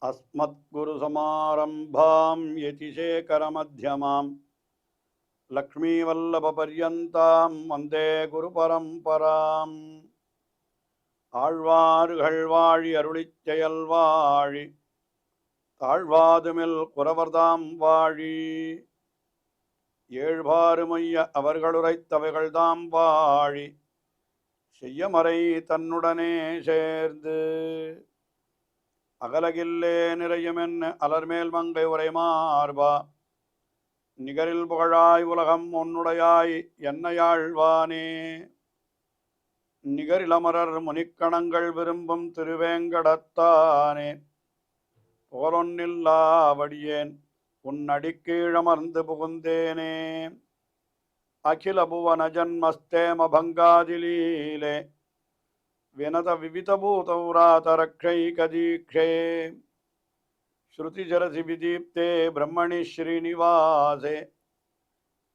अस्मद्गुरुसमारम्भां यतिशेखरमध्यमां लक्ष्मीवल्लभपर्यन्तां वन्दे गुरुपरम्पराम् ஆழ்வார்கள் வாழி அருளிச் செயல் வாழி தாழ்வாதுமில் குறவர்தாம் வாழி ஏழ்பாறுமைய அவர்களுரைத்தவைகள்தாம் வாழி செய்யமறை தன்னுடனே சேர்ந்து அகலகில்லே நிறையுமென் அலர்மேல் மங்கை உரை மார்பா நிகரில் புகழாய் உலகம் உன்னுடையாய் என்னையாழ்வானே நிகரிலமரர் முனிக்கணங்கள் விரும்பும் திருவேங்கடத்தானே போலொன்னில்லாவடியேன் உன்னடிக்கீழமர்ந்து புகுந்தேனே அகில புவன ஜன்மஸ்தேம பங்காதிலீலே வினத விவிதபூதௌராதரக்ஷைகதீக்ஷே ஸ்ருதிஜரசி விதீப்தே பிரம்மணி ஸ்ரீனிவாசே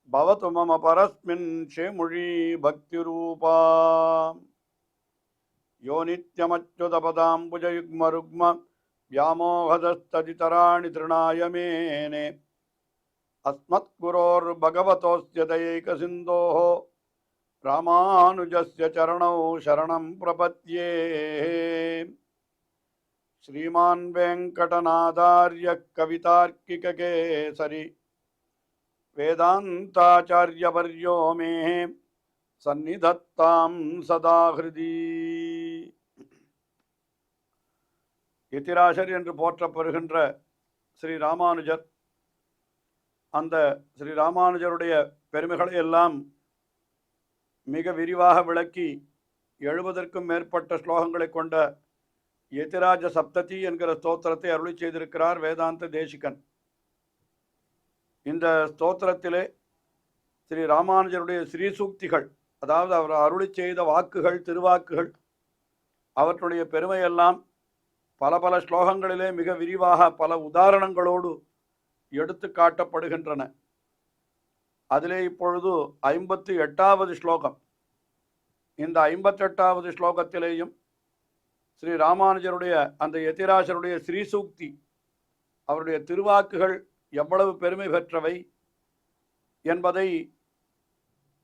பவது மம பரஸ்மின் ஷேமுழி பக்திரூபா யோ நித்யமச்சுதபதாம்புஜயுக்மருக்ம व्यामोहदस्तदितराणि तृणाय मेने अस्मद्गुरोर्भगवतोऽस्य दयैकसिन्धोः रामानुजस्य चरणौ शरणं प्रपद्ये श्रीमान् वेङ्कटनाथार्यः कवितार्किककेसरी वेदान्ताचार्यवर्यो मे सन्निधत्तां सदा हृदि எத்திராசர் என்று போற்றப்படுகின்ற ஸ்ரீ ராமானுஜர், அந்த ஸ்ரீ ராமானுஜருடைய பெருமைகளை எல்லாம் மிக விரிவாக விளக்கி 70க்கும் மேற்பட்ட ஸ்லோகங்களை கொண்ட எத்திராஜ சப்ததி என்கிற ஸ்தோத்திரத்தை அருளி செய்திருக்கிறார் வேதாந்த தேசிகன். இந்த ஸ்தோத்திரத்திலே ஸ்ரீ ராமானுஜருடைய ஸ்ரீசூக்திகள், அதாவது அவர் அருளி செய்த வாக்குகள், திருவாக்குகள், அவற்றுடைய பெருமையெல்லாம் பல பல ஸ்லோகங்களிலே மிக விரிவாக பல உதாரணங்களோடு எடுத்து காட்டப்படுகின்றன. அதிலே இப்பொழுது 58வது ஸ்லோகம். இந்த 58வது ஸ்லோகத்திலேயும் ஸ்ரீ ராமானுஜருடைய அந்த யதிராஜருடைய ஸ்ரீசூக்தி, அவருடைய திருவாக்குகள் எவ்வளவு பெருமை பெற்றவை என்பதை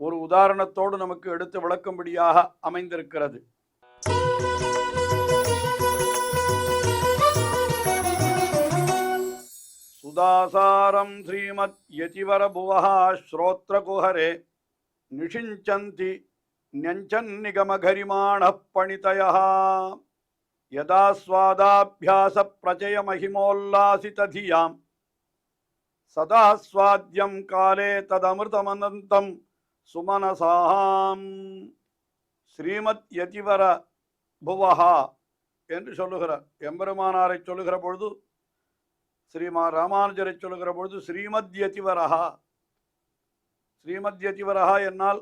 ஒரு உதாரணத்தோடு நமக்கு எடுத்து விளக்கும்படியாக அமைந்திருக்கிறது. சுதாசாரம் ஸ்ரீமத் யதிவர புவஹ ஸ்ரோத்ரகுஹரே நிஷிஞ்சந்தி ஞஞ்சன்னிகமகரிமாணः பணிதயः யதா ஸ்வாதாபியாச பிரஜய மகிமோல்லாசிததியாம் சதா ஸ்வாத்யம் காலே ததமிருதமனந்தம் சுமனசாம். ஸ்ரீமத் யதிவர புவஹா என்று சொல்லுகிறார். எம்பெருமானாரை சொல்லுகிற பொழுது, ஸ்ரீமா ராமானுஜரை சொல்லுகிற பொழுது ஸ்ரீமத் யதிவரஹா. ஸ்ரீமத் யதிவரஹா என்னால்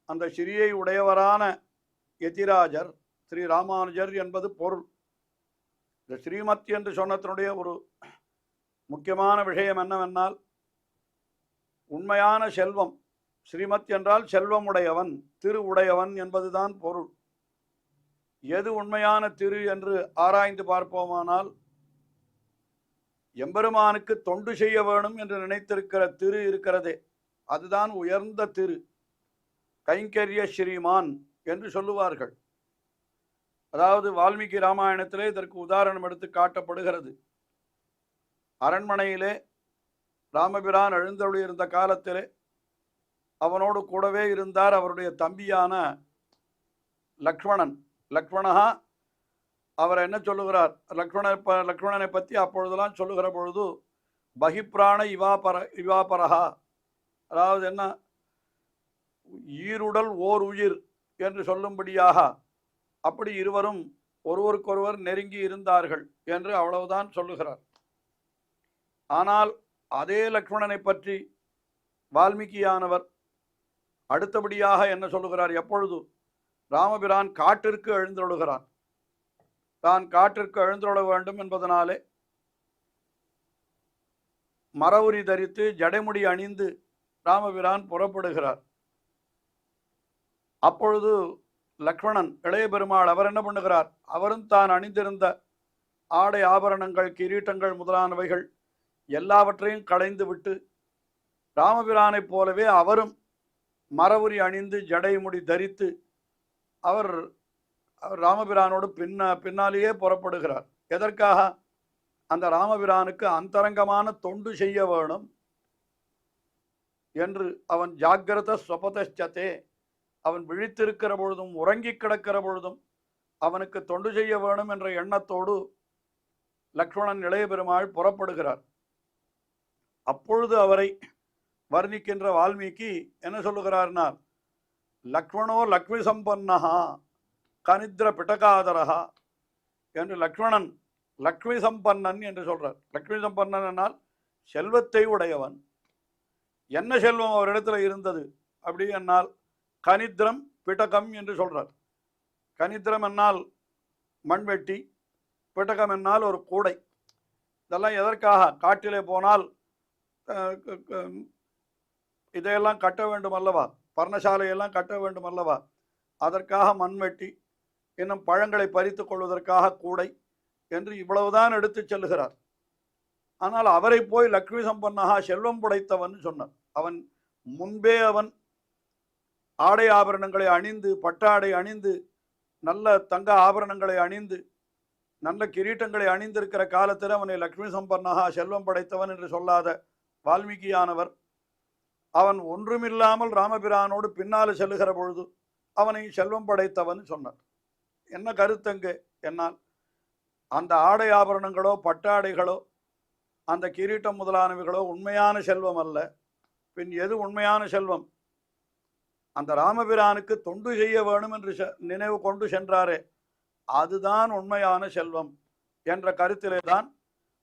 அந்த ஸ்ரீயை உடையவரான யதிராஜர் ஸ்ரீ ராமானுஜர் என்பது பொருள். இந்த ஸ்ரீமத் என்று சொன்னதனுடைய ஒரு முக்கியமான விஷயம் என்னவென்னால், உண்மையான செல்வம். ஸ்ரீமத் என்றால் செல்வம் உடையவன், திரு உடையவன் என்பதுதான் பொருள். எது உண்மையான திரு என்று ஆராய்ந்து பார்ப்போமானால், எம்பெருமானுக்கு தொண்டு செய்ய வேணும் என்று நினைத்திருக்கிற திரு இருக்கிறதே, அதுதான் உயர்ந்த திரு. கைங்கரிய ஸ்ரீமான் என்று சொல்லுவார்கள். அதாவது வால்மீகி ராமாயணத்திலே இதற்கு உதாரணம் எடுத்து காட்டப்படுகிறது. அரண்மனையிலே ராமபிரான் எழுந்தருளியிருந்த காலத்திலே அவனோடு கூடவே இருந்தார் அவருடைய தம்பியான லக்ஷ்மணன். லக்ஷ்மணா அவர் என்ன சொல்லுகிறார், லக்ஷ்மணனை பற்றி அப்பொழுதெல்லாம் சொல்லுகிற பொழுது பகிப்பிராண இவாபரஹா, அதாவது என்ன, ஈருடல் ஓர் உயிர் என்று சொல்லும்படியாக அப்படி இருவரும் ஒருவருக்கொருவர் நெருங்கி இருந்தார்கள் என்று அவ்வளவுதான் சொல்லுகிறார். ஆனால் அதே லக்ஷ்மணனை பற்றி வால்மீகியானவர் அடுத்தபடியாக என்ன சொல்லுகிறார், எப்பொழுது ராமபிரான் காட்டிற்கு எழுந்தருளுகிறான், தான் காட்டிற்கு எழுந்தருள வேண்டும் என்பதனாலே மரவுரி தரித்து ஜடைமுடி அணிந்து ராமபிரான் புறப்படுகிறார். அப்பொழுது லக்ஷ்மணன் இளைய பெருமாள் அவர் என்ன பண்ணுகிறார், அவரும் தான் அணிந்திருந்த ஆடை ஆபரணங்கள் கிரீட்டங்கள் முதலானவைகள் எல்லாவற்றையும் களைந்து விட்டு ராமபிரானைப் போலவே அவரும் மரவுரி அணிந்து ஜடைமுடி தரித்து அவர் ராமபிரானோடு பின்னாலேயே புறப்படுகிறார். எதற்காக? அந்த ராமபிரானுக்கு அந்தரங்கமான தொண்டு செய்ய வேணும் என்று. அவன் ஜாகிரத ஸ்வபதே, அவன் விழித்திருக்கிற பொழுதும் உறங்கி கிடக்கிற பொழுதும் அவனுக்கு தொண்டு செய்ய வேணும் என்ற எண்ணத்தோடு லக்ஷ்மணன் இளைய பெருமாள் புறப்படுகிறார். அப்பொழுது அவரை வர்ணிக்கின்ற வால்மீகி என்ன சொல்லுகிறார்னால், லக்ஷ்மணோ லக்ஷ்மி சம்பன்னஹா கனித்ர பிட்டகாதரஹா என்று லக்ஷ்மணன் லக்ஷ்மி சம்பன்னன் என்று சொல்றார். லக்ஷ்மி சம்பன்னன் என்னால் செல்வத்தை உடையவன். என்ன செல்வம் அவரிடத்துல இருந்தது அப்படி என்னால் கனித்ரம் பிட்டகம் என்று சொல்றார். கனித்ரம் என்னால் மண்வெட்டி, பிட்டகம் என்னால் ஒரு கூடை. இதெல்லாம் எதற்காக? காட்டிலே போனால் இதையெல்லாம் கட்ட வேண்டும் அல்லவா, பர்ணசாலையெல்லாம் கட்ட வேண்டும் அல்லவா, அதற்காக மண்வெட்டி, இன்னும் பழங்களை பறித்து கொள்வதற்காக கூடை என்று இவ்வளவுதான் எடுத்து செல்லுகிறார். ஆனால் அவரை போய் லக்ஷ்மி சம்பன்னகா செல்வம் புடைத்தவன் சொன்னார். அவன் முன்பே அவன் ஆடை ஆபரணங்களை அணிந்து, பட்டாடை அணிந்து, நல்ல தங்க ஆபரணங்களை அணிந்து, நல்ல கிரீட்டங்களை அணிந்திருக்கிற காலத்தில் அவனை லக்ஷ்மி சம்பன்னகா செல்வம் படைத்தவன் என்று சொல்லாத வால்மீகியானவர் அவன் ஒன்றுமில்லாமல் ராமபிரானோடு பின்னால் செல்லுகிற பொழுது அவனை செல்வம் படைத்தவன் சொன்னார். என்ன கருத்தங்கு என்னால் அந்த ஆடை ஆபரணங்களோ பட்டாடைகளோ அந்த கிரீட்டம் முதலானவைகளோ உண்மையான செல்வம் அல்ல. பின் எது உண்மையான செல்வம்? அந்த ராமபிரானுக்கு தொண்டு செய்ய வேணும் என்று நினைவு கொண்டு சென்றாரே, அதுதான் உண்மையான செல்வம் என்ற கருத்திலே தான்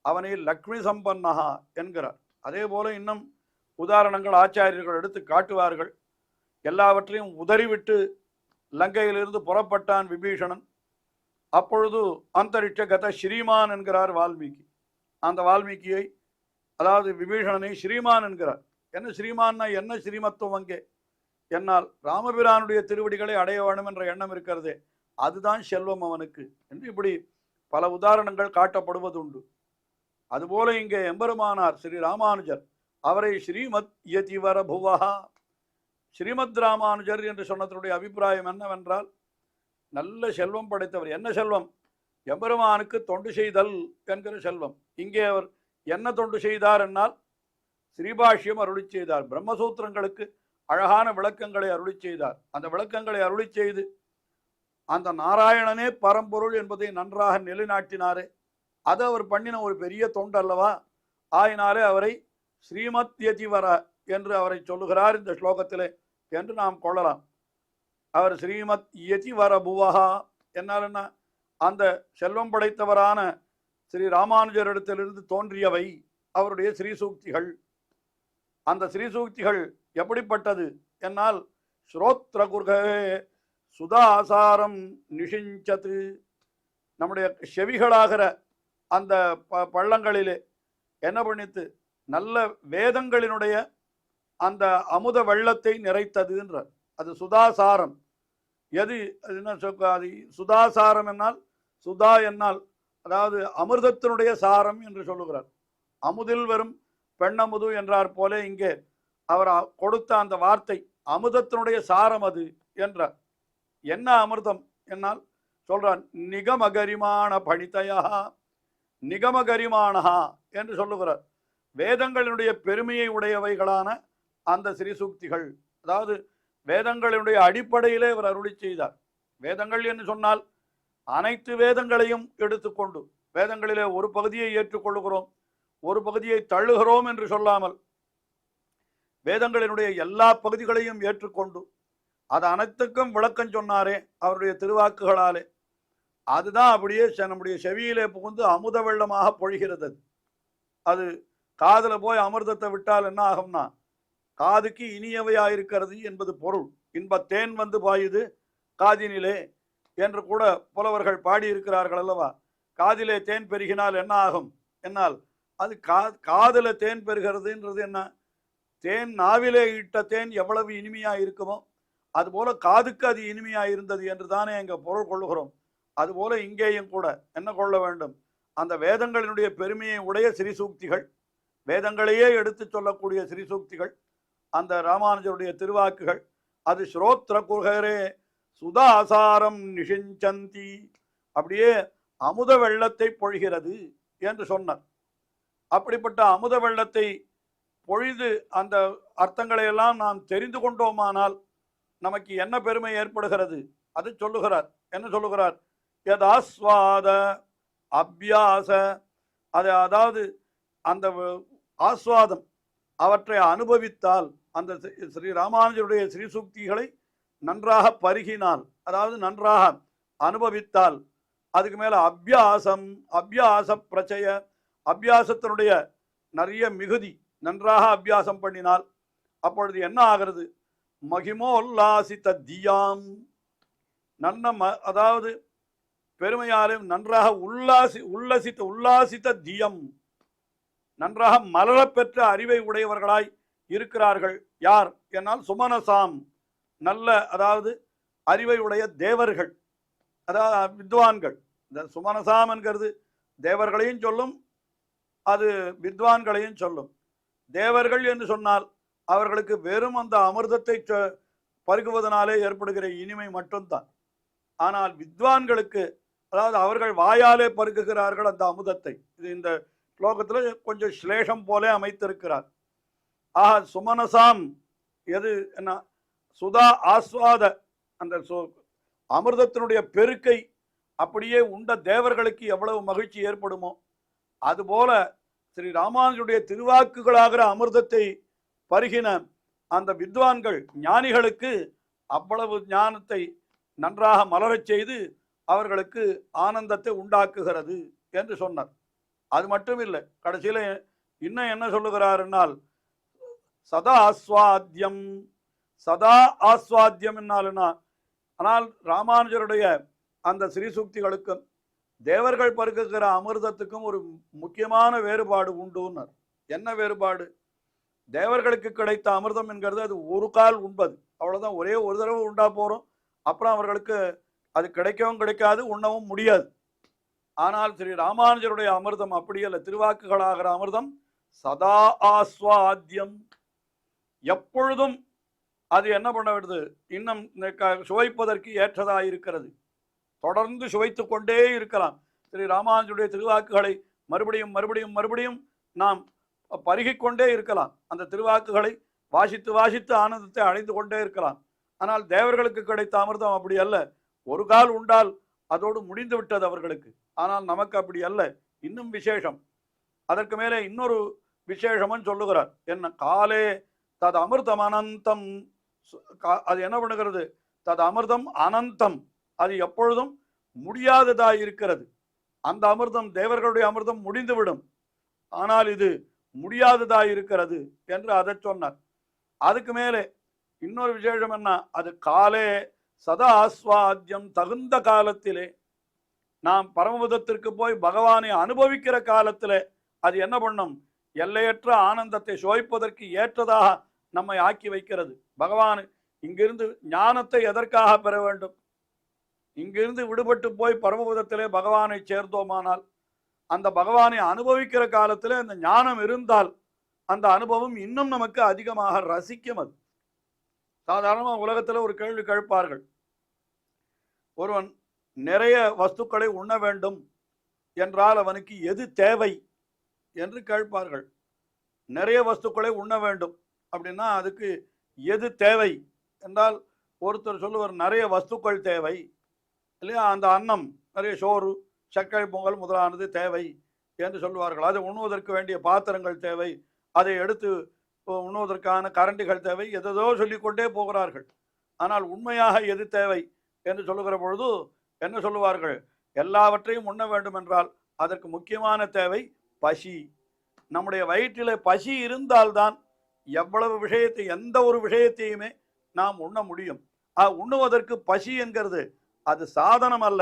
அவனை லக்ஷ்மி சம்பன்னஹா என்கிறார். அதே போல இன்னும் உதாரணங்கள் ஆச்சாரியர்கள் எடுத்து காட்டுவார்கள். எல்லாவற்றையும் உதறிவிட்டு லங்கையிலிருந்து புறப்பட்டான் விபீஷணன். அப்பொழுது அந்தரிட்ச கத ஸ்ரீமான் என்கிறார் வால்மீகி. அந்த வால்மீகியை, அதாவது விபீஷணனை ஸ்ரீமான் என்கிறார். என்ன ஸ்ரீமான்னா என்ன ஸ்ரீமத்துவம் அங்கே? என்னால் ராமபிரானுடைய திருவடிகளை அடைய வேணும் என்ற எண்ணம் இருக்கிறதே, அதுதான் செல்வம் அவனுக்கு என்று இப்படி பல உதாரணங்கள் காட்டப்படுவதுண்டு. அதுபோல இங்கே எம்பெருமானார் ஸ்ரீ ராமானுஜர் அவரை ஸ்ரீமத் யதிவர புவஹா, ஸ்ரீமத் ராமானுஜர் என்று சொன்னதனுடைய அபிப்பிராயம் என்னவென்றால், நல்ல செல்வம் படைத்தவர். என்ன செல்வம்? எம்பெருமானுக்கு தொண்டு செய்தல் என்கிற செல்வம். இங்கே அவர் என்ன தொண்டு செய்தார் என்னால் ஸ்ரீபாஷ்யம் அருளி செய்தார். பிரம்மசூத்திரங்களுக்கு அழகான விளக்கங்களை அருளி செய்தார். அந்த விளக்கங்களை அருளி செய்து அந்த நாராயணனே பரம்பொருள் என்பதை நன்றாக நிலைநாட்டினாரே, அது அவர் பண்ணின ஒரு பெரிய தொண்டு அல்லவா. ஆயினாலே அவரை ஸ்ரீமத் யதிவர என்று அவரை சொல்லுகிறார் இந்த ஸ்லோகத்திலே என்று நாம் கொள்ளலாம். அவர் ஸ்ரீமத் யதிவர புவஹா என்னால் என்ன? அந்த செல்வம் படைத்தவரான ஸ்ரீ ராமானுஜரிடத்திலிருந்து தோன்றியவை அவருடைய ஸ்ரீசூக்திகள். அந்த ஸ்ரீசூக்திகள் எப்படிப்பட்டது என்னால் ஸ்ரோத்ரகுர்கே சுதாசாரம் நிஷிஞ்சத்து, நம்முடைய செவிகளாகிற அந்த பள்ளங்களிலே என்ன பண்ணித்து நல்ல வேதங்களினுடைய அந்த அமுத வெள்ளத்தை நிறைத்ததுன்றார். அது சுதாசாரம். எது என்ன அது சுதாசாரம் என்னால், சுதா என்னால் அதாவது அமிர்தத்தினுடைய சாரம் என்று சொல்லுகிறார். அமுதில் வரும் பெண்ணமுது என்றார் போல இங்கே அவர் கொடுத்த அந்த வார்த்தை அமிர்தத்தினுடைய சாரம் அது என்றார். என்ன அமிர்தம் என்னால் சொல்றான், நிகமகரிமான பணித்தையா நிகமகரிமானஹா என்று சொல்லுகிறார். வேதங்களினுடைய பெருமையை உடையவைகளான அந்த ஸ்ரீசூக்திகள், அதாவது வேதங்களினுடைய அடிப்படையிலே அவர் அருளி செய்தார். வேதங்கள் என்று சொன்னால் அனைத்து வேதங்களையும் எடுத்துக்கொண்டு வேதங்களிலே ஒரு பகுதியை ஏற்றுக்கொள்ளுகிறோம், ஒரு பகுதியை தள்ளுகிறோம் என்று சொல்லாமல் வேதங்களினுடைய எல்லா பகுதிகளையும் ஏற்றுக்கொண்டு அது அனைத்துக்கும் விளக்கம் சொன்னாரே அவருடைய திருவாக்குகளாலே. அதுதான் அப்படியே நம்முடைய செவியிலே புகுந்து அமுத வெள்ளமாக பொழிகிறது. அது காதில் போய் அமிர்தத்தை விட்டால் என்ன ஆகும்னா, காதுக்கு இனியவையாயிருக்கிறது என்பது பொருள். இன்பத்தேன் வந்து பாயுது காதினிலே என்று கூட புலவர்கள் பாடியிருக்கிறார்கள் அல்லவா. காதிலே தேன் பெருகினால் என்ன ஆகும் என்னால், அது காதில் தேன் பெறுகிறதுன்றது என்ன? தேன் நாவிலே இட்ட தேன் எவ்வளவு இனிமையாக இருக்குமோ அதுபோல காதுக்கு அது இனிமையாக இருந்தது என்று தானே எங்கள் பொருள் கொள்ளுகிறோம். அதுபோல இங்கேயும் கூட என்ன கொள்ள வேண்டும்? அந்த வேதங்களினுடைய பெருமையை உடைய ஸ்ரீசூக்திகள், வேதங்களையே எடுத்து சொல்லக்கூடிய ஸ்ரீசூக்திகள், அந்த ராமானுஜருடைய திருவாக்குகள், அது ஸ்ரோத்ர குர்ஹரே சுதாசாரம் நிஷிஞ்சந்தி, அப்படியே அமுத வெள்ளத்தை பொழிகிறது என்று சொன்னார். அப்படிப்பட்ட அமுத வெள்ளத்தை பொழிது அந்த அர்த்தங்களை எல்லாம் நாம் தெரிந்து கொண்டோமானால் நமக்கு என்ன பெருமை ஏற்படுகிறது அது சொல்லுகிறார். என்ன சொல்லுகிறார்? யதாஸ்வாத அபியாச, அது அதாவது அந்த ஆஸ்வாதம், அவற்றை அனுபவித்தால், அந்த ஸ்ரீ ராமானுஜருடைய ஸ்ரீசூக்திகளை நன்றாக பருகினால், அதாவது நன்றாக அனுபவித்தால், அதுக்கு மேல அபியாசம், அபியாச பிரச்சய, அபியாசத்தினுடைய நிறைய மிகுதி, நன்றாக அபியாசம் பண்ணினால் அப்பொழுது என்ன ஆகிறது? மகிமோல்லாசித்த தியாம், அதாவது பெருமையாலும் நன்றாக உல்லாசித்த தியம், நன்றாக மலர பெற்ற அறிவை உடையவர்களாய் இருக்கிறார்கள். யார் என்னால் சுமனசாம், நல்ல அதாவது அறிவை உடைய தேவர்கள், அதாவது வித்வான்கள். இந்த சுமனசாம் என்கிறது தேவர்களையும் சொல்லும், அது வித்வான்களையும் சொல்லும். தேவர்கள் என்று சொன்னால் அவர்களுக்கு வெறும் அந்த அமிர்தத்தை பருகுவதனாலே ஏற்படுகிற இனிமை மட்டும்தான். ஆனால் வித்வான்களுக்கு, அதாவது அவர்கள் வாயாலே பருகுகிறார்கள் அந்த அமுதத்தை. இது இந்த ஸ்லோகத்தில் கொஞ்சம் ஸ்லேஷம் போல அமைத்திருக்கிறார். ஆஹா, சுமனசாம் எது என்ன, சுதா ஆஸ்வாத, அந்த அமிர்தத்தினுடைய பெருக்கை அப்படியே உண்ட தேவர்களுக்கு எவ்வளவு மகிழ்ச்சி ஏற்படுமோ அதுபோல ஸ்ரீ ராமானுஜருடைய திருவாக்குகளாகிற அமிர்தத்தை பருகின அந்த வித்வான்கள், ஞானிகளுக்கு அவ்வளவு ஞானத்தை நன்றாக மலரச் செய்து அவர்களுக்கு ஆனந்தத்தை உண்டாக்குகிறது என்று சொன்னார். அது மட்டும் இல்லை, கடைசியில் இன்னும் என்ன சொல்லுகிறாருன்னால், சதா ஆஸ்வாத்தியம், சதா ஆஸ்வாத்தியம் என்னாலுன்னா, ஆனால் ராமானுஜருடைய அந்த ஸ்ரீசூக்திகளுக்கும் தேவர்கள் பருகுகிற அமிர்தத்துக்கும் ஒரு முக்கியமான வேறுபாடு உண்டுன்னார். என்ன வேறுபாடு? தேவர்களுக்கு கிடைத்த அமிர்தம் என்கிறது அது ஒரு கால் உண்பது, அவ்வளோதான், ஒரே ஒரு தடவை உண்டா போகிறோம், அப்புறம் அவர்களுக்கு அது கிடைக்கவும் கிடைக்காது, உண்ணவும் முடியாது. ஆனால் ஸ்ரீ ராமானுஜருடைய அமிர்தம் அப்படி அல்ல. திருவாக்குகளாகிற அமிர்தம் சதா ஆஸ்வாத்தியம், எப்பொழுதும் அது என்ன பண்ண விடுது, இன்னும் சுவைப்பதற்கு ஏற்றதாக இருக்கிறது. தொடர்ந்து சுவைத்து கொண்டே இருக்கலாம். ஸ்ரீ ராமானுஜருடைய திருவாக்குகளை மறுபடியும் மறுபடியும் மறுபடியும் நாம் பருகிக்கொண்டே இருக்கலாம். அந்த திருவாக்குகளை வாசித்து வாசித்து ஆனந்தத்தை அடைந்து கொண்டே இருக்கலாம். ஆனால் தேவர்களுக்கு கிடைத்த அமிர்தம் அப்படி அல்ல. ஒரு கால் உண்டால் அதோடு முடிந்து விட்டது அவர்களுக்கு. ஆனால் நமக்கு அப்படி அல்ல, இன்னும் விசேஷம். அதற்கு மேலே இன்னொரு விசேஷமும் சொல்லுகிறார். என்ன? காலே தது அமிர்தம் அனந்தம், அது என்ன பண்ணுகிறது? தது அமிர்தம் அனந்தம், அது எப்பொழுதும் முடியாததாய் இருக்கிறது. அந்த அமிர்தம், தேவர்களுடைய அமிர்தம் முடிந்துவிடும், ஆனால் இது முடியாததாய் இருக்கிறது என்று அதை சொன்னார். அதுக்கு மேலே இன்னொரு விசேஷம் என்ன? அது காலே சதா ஆஸ்வாத்தியம், தகுந்த காலத்திலே, நாம் பரமபதத்திற்கு போய் பகவானை அனுபவிக்கிற காலத்திலே அது என்ன பண்ணும்? எல்லையற்ற ஆனந்தத்தை சுவைப்பதற்கு ஏற்றதாக நம்மை ஆக்கி வைக்கிறது. பகவான் இங்கிருந்து ஞானத்தை எதற்காக பெற வேண்டும்? இங்கிருந்து விடுபட்டு போய் பரமபதத்திலே பகவானை சேர்ந்தோமானால், அந்த பகவானை அனுபவிக்கிற காலத்தில் அந்த ஞானம் இருந்தால் அந்த அனுபவம் இன்னும் நமக்கு அதிகமாக ரசிக்கும். அது சாதாரணமாக உலகத்தில் ஒரு கேள்வி கேட்பார்கள், ஒருவன் நிறைய வஸ்துக்களை உண்ண வேண்டும் என்றால் அவனுக்கு எது தேவை என்று கேட்பார்கள். நிறைய வஸ்துக்களை உண்ண வேண்டும் அப்படின்னா அதுக்கு எது தேவை என்றால், ஒருத்தர் சொல்லுவார் நிறைய வஸ்துக்கள் தேவை இல்லையா, அந்த அன்னம், நிறைய சோறு, சர்க்கரை பொங்கல் முதலானது தேவை என்று சொல்லுவார்கள். அதை உண்ணுவதற்கு வேண்டிய பாத்திரங்கள் தேவை, அதை எடுத்து உண்ணுவதற்கான கரண்டிகள் தேவை, எதோ சொல்லிக்கொண்டே போகிறார்கள். ஆனால் உண்மையாக எது தேவை என்று சொல்லுகிற பொழுது என்ன சொல்லுவார்கள்? எல்லாவற்றையும் உண்ண வேண்டும் என்றால் அதற்கு முக்கியமான தேவை பசி. நம்முடைய வயிற்றிலே பசி இருந்தால்தான் எவ்வளவு விஷயத்தை, எந்த ஒரு விஷயத்தையுமே நாம் உண்ண முடியும். உண்ணுவதற்கு பசி என்கிறது அது சாதனம் அல்ல.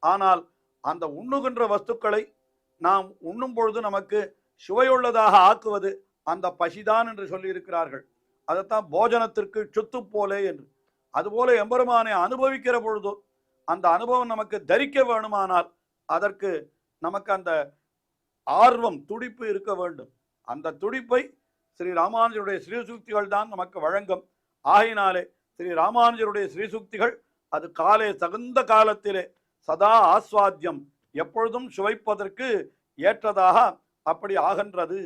ஆனால் அந்த உண்ணுகின்ற வஸ்துக்களை நாம் உண்ணும் பொழுது நமக்கு சுவையுள்ளதாக ஆக்குவது அந்த பசிதான் என்று சொல்லியிருக்கிறார்கள். அதைத்தான் போஜனத்திற்கு சுத்து போலே என்று. அதுபோல எம்பெருமானை அனுபவிக்கிற பொழுது அந்த அனுபவம் நமக்கு தரிக்க வேணுமானால் அதற்கு நமக்கு அந்த ஆர்வம், துடிப்பு இருக்க வேண்டும். அந்த துடிப்பை ஸ்ரீ ராமானுஜருடைய ஸ்ரீசூக்திகள் தான் நமக்கு வழங்கும். ஆகையினாலே ஸ்ரீ ராமானுஜருடைய ஸ்ரீசூக்திகள் அது காலே தகுந்த காலத்திலே சதா ஆஸ்வாத்தியம், எப்பொழுதும் சுவைப்பதற்கு ஏற்றதாக அப்படி ஆகின்றது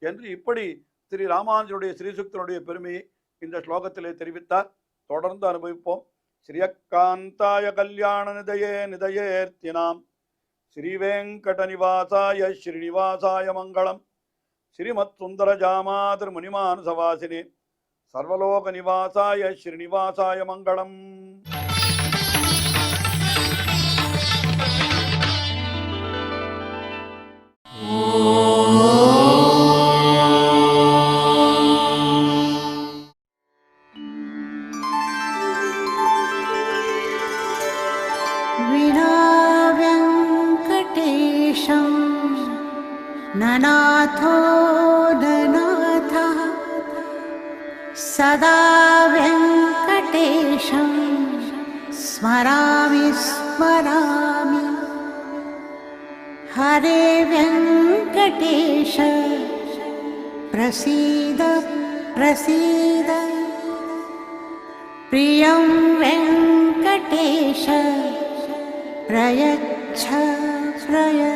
என்று இப்படி ஸ்ரீ ராமானுஜருடைய ஸ்ரீசூக்திகளுடைய பெருமையை இந்த ஸ்லோகத்திலே தெரிவித்தார். தொடர்ந்து அனுபவிப்போம். ஸ்ரீயக்காந்தாய கல்யாண நிதயே நிதயேர்த்தினாம் ஸ்ரீவேங்கட நிவாசாய ஸ்ரீனிவாசாய மங்களம். ஸ்ரீமத் சுந்தர ஜாமாதர் முனிமானசவாசினே சர்வலோக நிவாசாய ஸ்ரீனிவாசாய மங்களம். ननाथो ननाथः सदा वेङ्कटेशं स्मरामि स्मरामि. हरे वेङ्कटेश प्रसीद प्रसीद. प्रियं वेङ्कटेश प्रयच्छ प्रयच्छ.